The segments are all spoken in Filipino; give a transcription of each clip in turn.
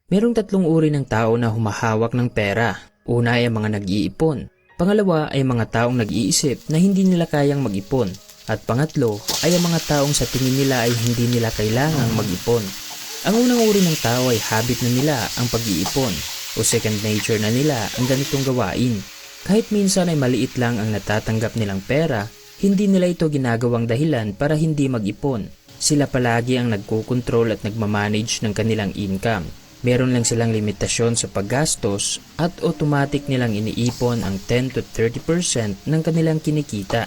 Merong tatlong uri ng tao na humahawak ng pera. Una ay ang mga nag-iipon. Pangalawa ay mga taong nag-iisip na hindi nila kayang mag-ipon. At pangatlo ay ang mga taong sa tingin nila ay hindi nila kailangang mag-ipon. Ang unang uri ng tao ay habit na nila ang pag-iipon o second nature na nila ang ganitong gawain. Kahit minsan ay maliit lang ang natatanggap nilang pera, hindi nila ito ginagawang dahilan para hindi mag-ipon. Sila palagi ang nagkukontrol at nagmamanage ng kanilang income. Meron lang silang limitasyon sa paggastos at automatic nilang iniipon ang 10 to 30% ng kanilang kinikita.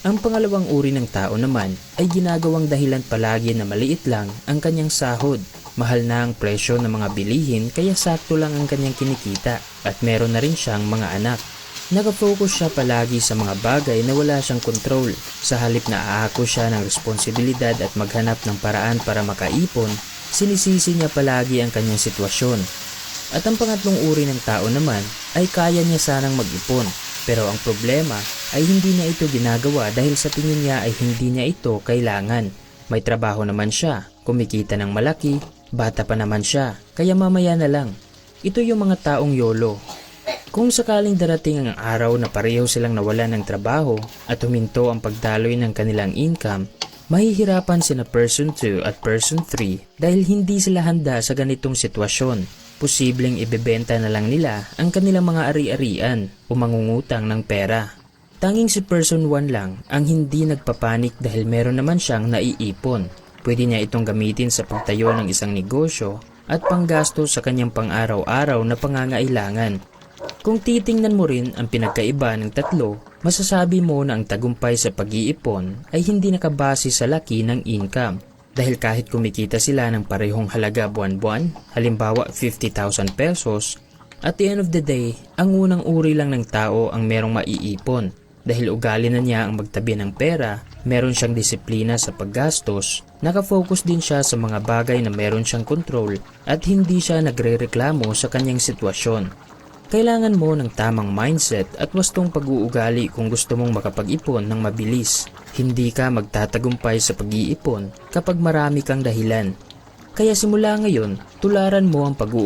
Ang pangalawang uri ng tao naman ay ginagawang dahilan palagi na maliit lang ang kanyang sahod. Mahal na ang presyo ng mga bilihin kaya sakto lang ang kanyang kinikita at meron na rin siyang mga anak. Nakafocus siya palagi sa mga bagay na wala siyang control. Sa halip na aako siya ng responsibilidad at maghanap ng paraan para makaipon, sinisisi niya palagi ang kanyang sitwasyon. At ang pangatlong uri ng tao naman ay kaya niya sanang mag-ipon. Pero ang problema ay hindi niya ito ginagawa dahil sa tingin niya ay hindi niya ito kailangan. May trabaho naman siya, kumikita ng malaki, bata pa naman siya, kaya mamaya na lang. Ito yung mga taong YOLO. Kung sakaling darating ang araw na pareho silang nawalan ng trabaho at huminto ang pagdaloy ng kanilang income, mahihirapan sina person 2 at person 3 dahil hindi sila handa sa ganitong sitwasyon. Posibleng ibebenta na lang nila ang kanilang mga ari-arian o mangungutang ng pera. Tanging si person 1 lang ang hindi nagpapanik dahil meron naman siyang naiipon. Pwede niya itong gamitin sa pagtayo ng isang negosyo at panggasto sa kanyang pang-araw-araw na pangangailangan. Kung titingnan mo rin ang pinagkaiba ng tatlo, masasabi mo na ang tagumpay sa pag-iipon ay hindi nakabase sa laki ng income. Dahil kahit kumikita sila ng parehong halaga buwan-buwan, halimbawa 50,000 pesos, at the end of the day, ang unang uri lang ng tao ang merong maiipon. Dahil ugali na niya ang magtabi ng pera, meron siyang disiplina sa paggastos, nakafocus din siya sa mga bagay na meron siyang control at hindi siya nagre-reklamo sa kanyang sitwasyon. Kailangan mo ng tamang mindset at wastong pag-uugali kung gusto mong makapag-ipon ng mabilis. Hindi ka magtatagumpay sa pag-iipon kapag marami kang dahilan. Kaya simula ngayon, tularan mo ang pag-uugali